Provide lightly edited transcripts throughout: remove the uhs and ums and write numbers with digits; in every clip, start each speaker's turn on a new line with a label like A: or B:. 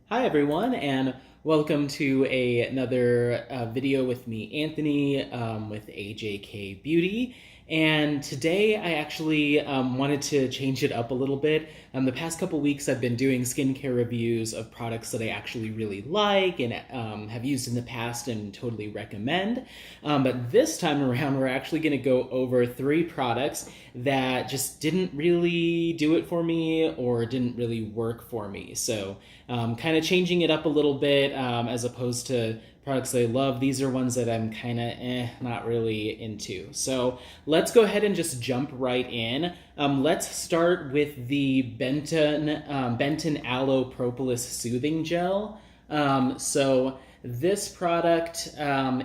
A: Hi, everyone, and welcome to another video with me, Anthony, with AJK Beauty. And today I actually wanted to change it up a little bit. The past couple weeks I've been doing skincare reviews of products that I actually really like and have used in the past and totally recommend. But this time around we're actually going to go over 3 products that just didn't really do it for me or didn't really work for me. So kind of changing it up a little bit as opposed to products that I love. These are ones that I'm kind of not really into. So let's go ahead and just jump right in. Let's start with the Benton Aloe Propolis Soothing Gel. So this product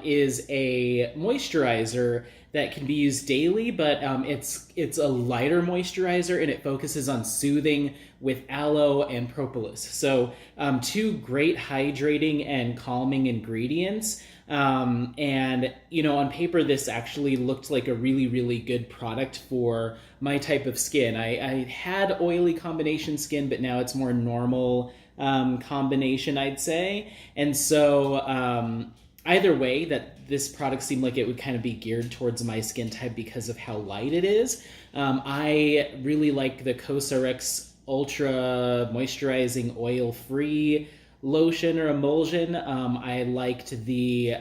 A: is a moisturizer that can be used daily, but it's a lighter moisturizer and it focuses on soothing with aloe and propolis. So 2 great hydrating and calming ingredients. And on paper, this actually looked like a really good product for my type of skin. I had oily combination skin, but now it's more normal combination, I'd say. And so either way, that this product seemed like it would kind of be geared towards my skin type because of how light it is. I really like the Cosrx Ultra Moisturizing Oil-Free lotion or emulsion. I liked the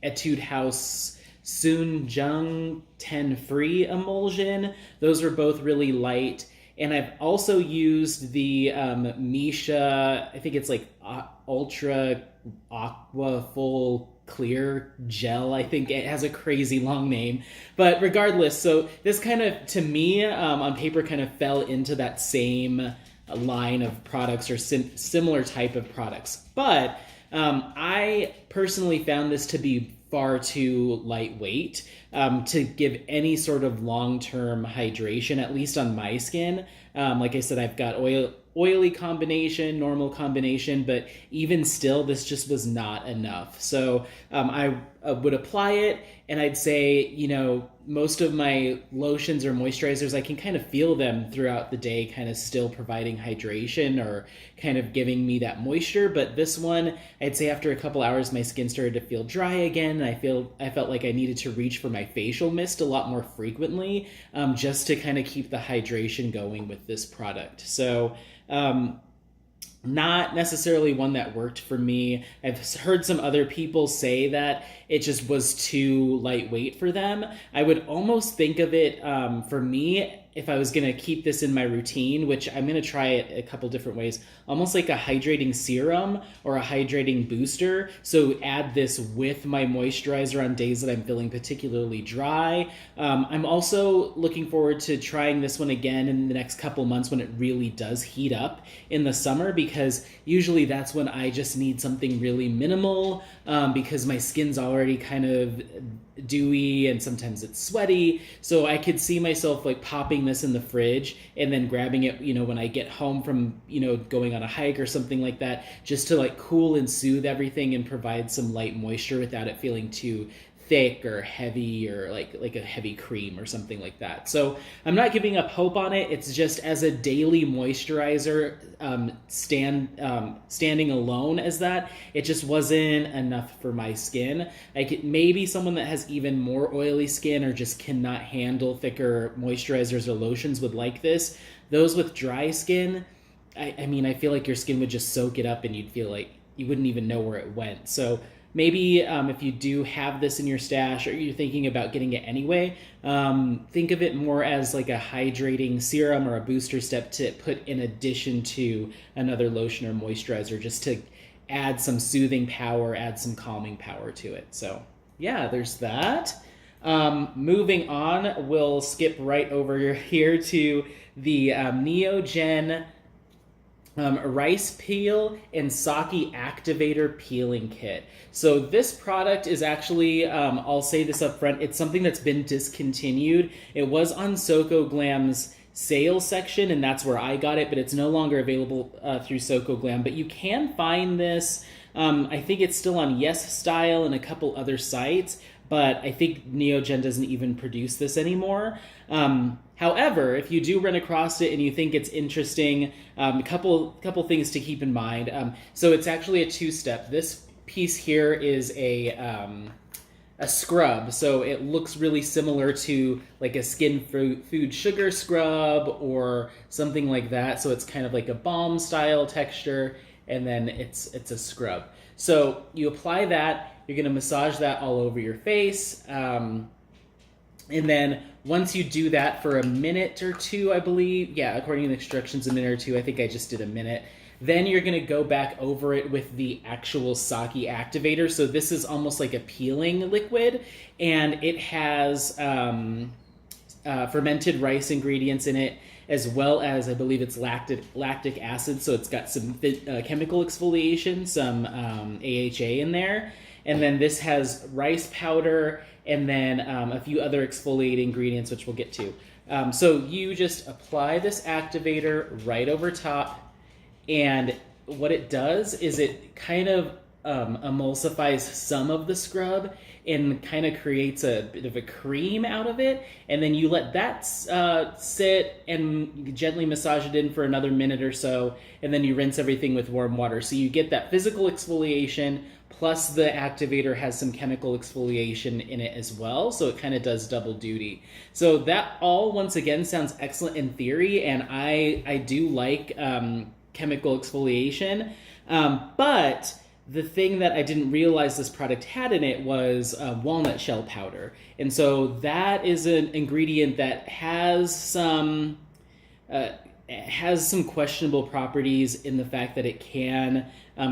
A: Etude House Soon-Jung 10 Free emulsion. Those were both really light. And I've also used the Misha, I think it's like Ultra Aqua Full Clear Gel. I think it has a crazy long name. But regardless, so this kind of, to me, on paper kind of fell into that same line of products or similar type of products. But I personally found this to be far too lightweight to give any sort of long-term hydration, at least on my skin. Like I said, I've got oily combination, normal combination, but even still, this just was not enough. So I would apply it, and I'd say, most of my lotions or moisturizers, I can kind of feel them throughout the day, kind of still providing hydration or kind of giving me that moisture. But this one, I'd say after a couple hours, my skin started to feel dry again. And I felt like I needed to reach for my facial mist a lot more frequently, just to kind of keep the hydration going with this product. So not necessarily one that worked for me. I've heard some other people say that it just was too lightweight for them. I would almost think of it, for me, if I was going to keep this in my routine, which I'm going to try it a couple different ways, almost like a hydrating serum or a hydrating booster. So add this with my moisturizer on days that I'm feeling particularly dry. I'm also looking forward to trying this one again in the next couple months when it really does heat up in the summer, because usually that's when I just need something really minimal, because my skin's already kind of dewy and sometimes it's sweaty. So I could see myself like popping this in the fridge and then grabbing it, when I get home from, going on a hike or something like that, just to like cool and soothe everything and provide some light moisture without it feeling too thick or heavy or like a heavy cream or something like that. So I'm not giving up hope on it. It's just as a daily moisturizer, standing alone as that, it just wasn't enough for my skin. Maybe someone that has even more oily skin or just cannot handle thicker moisturizers or lotions would like this. Those with dry skin, I feel like your skin would just soak it up and you'd feel like you wouldn't even know where it went. So maybe if you do have this in your stash or you're thinking about getting it anyway, think of it more as like a hydrating serum or a booster step to put in addition to another lotion or moisturizer, just to add some soothing power, add some calming power to it. So yeah, there's that. Moving on, we'll skip right over here to the Neogen rice peel and sake activator peeling kit. So this product is actually, I'll say this up front, it's something that's been discontinued. It was on Soko Glam's sales section, and that's where I got it, but it's no longer available through Soko Glam. But you can find this, I think it's still on Yes Style and a couple other sites, but I think Neogen doesn't even produce this anymore. However, if you do run across it and you think it's interesting, a couple things to keep in mind. So it's actually a two-step. This piece here is a scrub, so it looks really similar to like a skin food sugar scrub or something like that. So it's kind of like a balm style texture, and then it's a scrub. So you apply that, you're gonna massage that all over your face, and then once you do that for a minute or two, I believe, yeah, according to the instructions, a minute or two, I think I just did a minute. Then you're going to go back over it with the actual sake activator. So this is almost like a peeling liquid, and it has fermented rice ingredients in it, as well as, I believe it's lactic acid. So it's got some chemical exfoliation, some AHA in there. And then this has rice powder, and then a few other exfoliating ingredients, which we'll get to. So you just apply this activator right over top, and what it does is it kind of emulsifies some of the scrub and kind of creates a bit of a cream out of it, and then you let that sit and gently massage it in for another minute or so, and then you rinse everything with warm water. So you get that physical exfoliation, plus the activator has some chemical exfoliation in it as well, so it kind of does double duty. So that all, once again, sounds excellent in theory, and I do like chemical exfoliation, but the thing that I didn't realize this product had in it was walnut shell powder. And so that is an ingredient that has some questionable properties in the fact that it can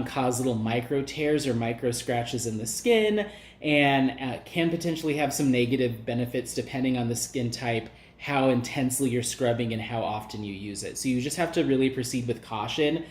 A: cause little micro tears or micro scratches in the skin, and can potentially have some negative benefits depending on the skin type, how intensely you're scrubbing, and how often you use it. So you just have to really proceed with caution.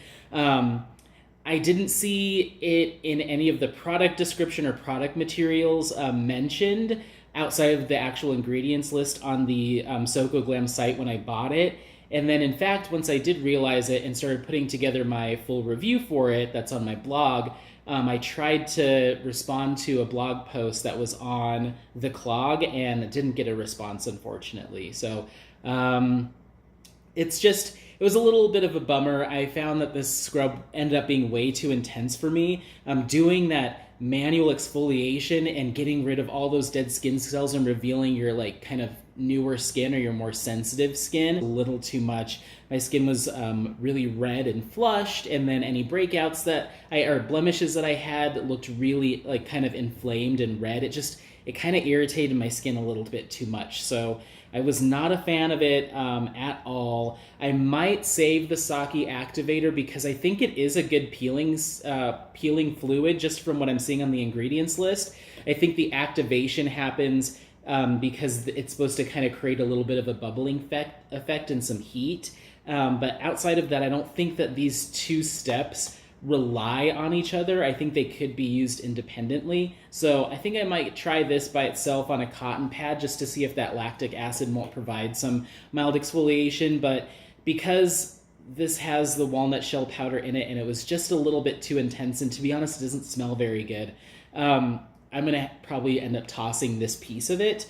A: I didn't see it in any of the product description or product materials mentioned outside of the actual ingredients list on the SocoGlam site when I bought it. And then, in fact, once I did realize it and started putting together my full review for it that's on my blog, I tried to respond to a blog post that was on the clog and didn't get a response, unfortunately. So it was a little bit of a bummer. I found that this scrub ended up being way too intense for me. Doing that manual exfoliation and getting rid of all those dead skin cells and revealing your like kind of newer skin or your more sensitive skin, a little too much. My skin was really red and flushed, and then any breakouts or blemishes that I had that looked really like kind of inflamed and red, it kind of irritated my skin a little bit too much. So I was not a fan of it at all. I might save the sake activator because I think it is a good peeling fluid, just from what I'm seeing on the ingredients list. I think the activation happens because it's supposed to kind of create a little bit of a bubbling effect and some heat. But outside of that, I don't think that these two steps rely on each other. I think they could be used independently. So I think I might try this by itself on a cotton pad just to see if that lactic acid won't provide some mild exfoliation. But because this has the walnut shell powder in it and it was just a little bit too intense, and to be honest, it doesn't smell very good, I'm going to probably end up tossing this piece of it.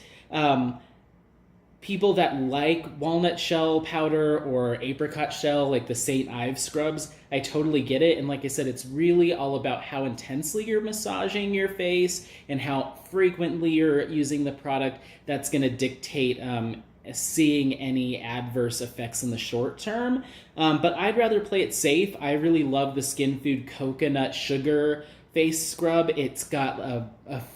A: People that like walnut shell powder or apricot shell, like the St. Ives scrubs, I totally get it. And like I said, it's really all about how intensely you're massaging your face and how frequently you're using the product. That's going to dictate seeing any adverse effects in the short term. But I'd rather play it safe. I really love the Skin Food coconut sugar face scrub. It's got a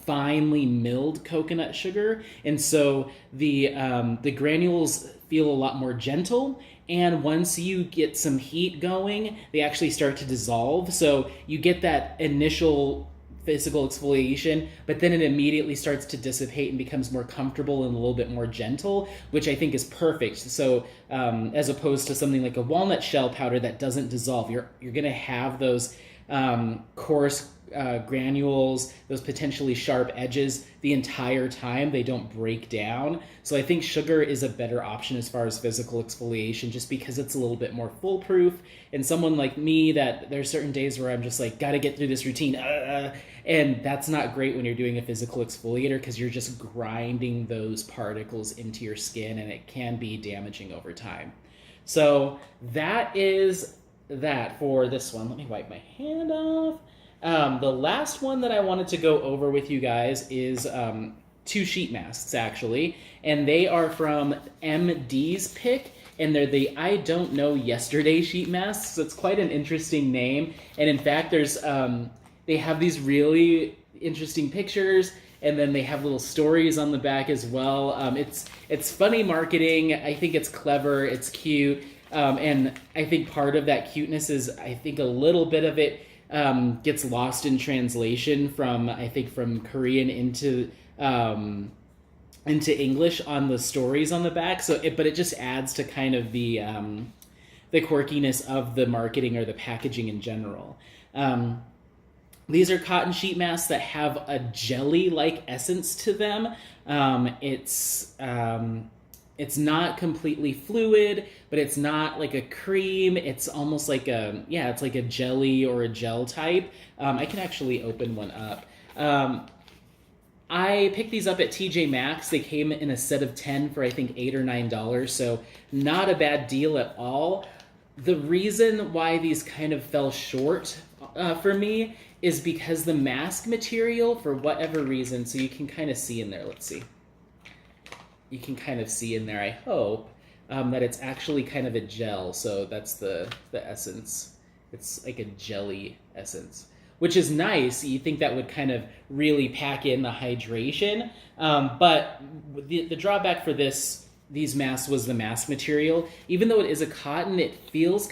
A: finely milled coconut sugar, and so the granules feel a lot more gentle, and once you get some heat going, they actually start to dissolve. So you get that initial physical exfoliation, but then it immediately starts to dissipate and becomes more comfortable and a little bit more gentle, which I think is perfect. So as opposed to something like a walnut shell powder that doesn't dissolve, you're going to have those coarse granules, those potentially sharp edges the entire time. They don't break down. So I think sugar is a better option as far as physical exfoliation, just because it's a little bit more foolproof. And someone like me, that there's certain days where I'm just like, gotta get through this routine. And that's not great when you're doing a physical exfoliator, because you're just grinding those particles into your skin, and it can be damaging over time. So that is that for this one. Let me wipe my hand off. The last one that I wanted to go over with you guys is two sheet masks, actually. And they are from MDs Pick, and they're the I Don't Know Yesterday sheet masks. So it's quite an interesting name. And in fact, there's they have these really interesting pictures, and then they have little stories on the back as well. It's funny marketing. I think it's clever. It's cute. And I think part of that cuteness is, I think a little bit of it gets lost in translation from Korean into English on the stories on the back. But it just adds to kind of the quirkiness of the marketing or the packaging in general. These are cotton sheet masks that have a jelly-like essence to them. It's not completely fluid, but it's not like a cream. It's almost like it's like a jelly or a gel type. I can actually open one up. I picked these up at TJ Maxx. They came in a set of 10 for I think $8 or $9, so not a bad deal at all. The reason why these kind of fell short for me is because the mask material, for whatever reason, so you can kind of see in there, let's see. You can kind of see in there, I hope, that it's actually kind of a gel, so that's the essence. It's like a jelly essence, which is nice. You think that would kind of really pack in the hydration, but the drawback for these masks was the mask material. Even though it is a cotton, it feels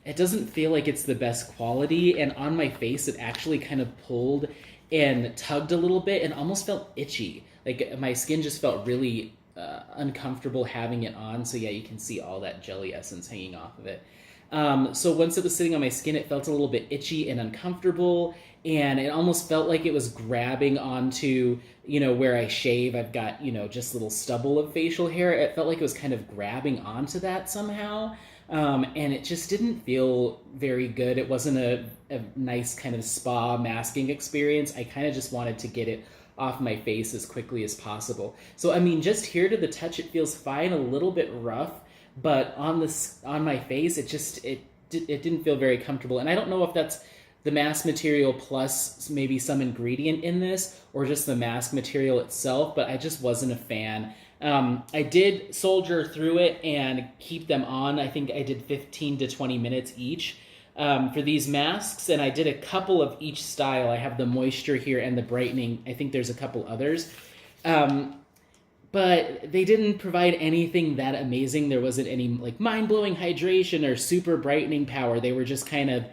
A: it doesn't feel like it's the best quality, and on my face it actually kind of pulled and tugged a little bit and almost felt itchy. Like my skin just felt really uncomfortable having it on. So yeah, you can see all that jelly essence hanging off of it. So once it was sitting on my skin, it felt a little bit itchy and uncomfortable, and it almost felt like it was grabbing onto, where I shave, I've got, just little stubble of facial hair. It felt like it was kind of grabbing onto that somehow. And it just didn't feel very good. It wasn't a nice kind of spa masking experience. I kind of just wanted to get it off my face as quickly as possible. So, I mean, just here to the touch, it feels fine, a little bit rough, but on my face, it didn't feel very comfortable. And I don't know if that's the mask material plus maybe some ingredient in this, or just the mask material itself, but I just wasn't a fan. I did soldier through it and keep them on. I think I did 15 to 20 minutes each for these masks, and I did a couple of each style. I have the moisture here and the brightening. I think there's a couple others. But they didn't provide anything that amazing. There wasn't any like mind-blowing hydration or super brightening power. They were just kind of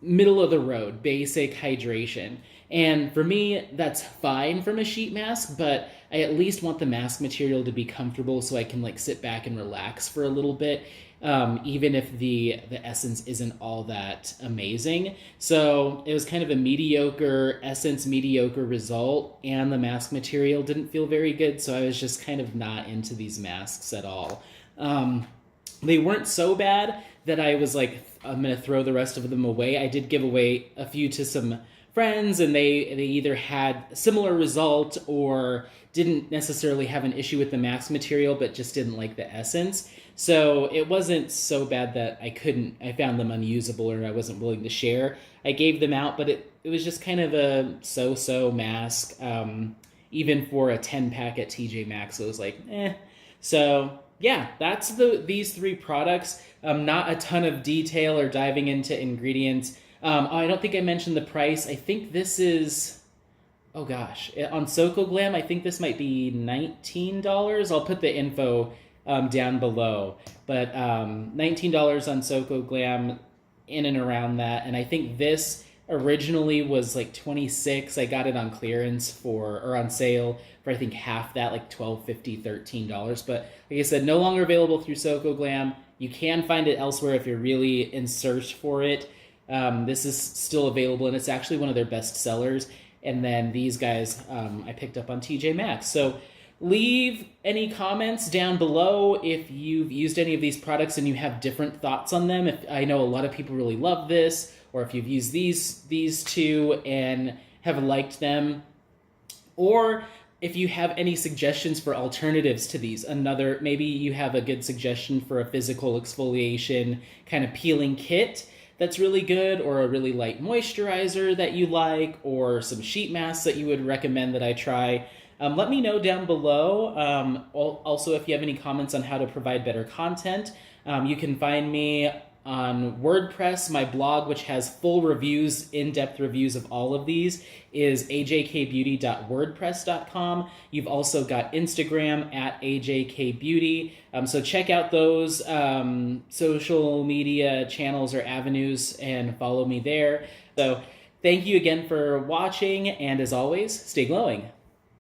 A: middle of the road, basic hydration. And for me, that's fine from a sheet mask, but I at least want the mask material to be comfortable so I can like sit back and relax for a little bit, even if the essence isn't all that amazing. So it was kind of a mediocre essence, mediocre result, and the mask material didn't feel very good, so I was just kind of not into these masks at all. They weren't so bad that I was like, I'm going to throw the rest of them away. I did give away a few to some friends, and they either had similar result or didn't necessarily have an issue with the mask material, but just didn't like the essence. So it wasn't so bad that I found them unusable or I wasn't willing to share. I gave them out, but it was just kind of a so-so mask. Even for a 10-pack at TJ Maxx, it was like, eh. So yeah, that's these three products. Not a ton of detail or diving into ingredients. I don't think I mentioned the price. I think this is, oh gosh, on Soko Glam, I think this might be $19. I'll put the info down below. But $19 on Soko Glam, in and around that. And I think this originally was like $26. I got it on clearance or on sale for I think half that, like $12.50, $13. But like I said, no longer available through Soko Glam. You can find it elsewhere if you're really in search for it. This is still available, and it's actually one of their best sellers. And then these guys I picked up on TJ Maxx. So leave any comments down below if you've used any of these products and you have different thoughts on them. If I know a lot of people really love this, or if you've used these two and have liked them, or if you have any suggestions for alternatives to these. Maybe you have a good suggestion for a physical exfoliation kind of peeling kit that's really good, or a really light moisturizer that you like, or some sheet masks that you would recommend that I try. Let me know down below. Also, if you have any comments on how to provide better content, you can find me on WordPress. My blog, which has full reviews, in-depth reviews of all of these, is ajkbeauty.wordpress.com. You've also got Instagram at ajkbeauty. So check out those social media channels or avenues and follow me there. So thank you again for watching, and as always, stay glowing.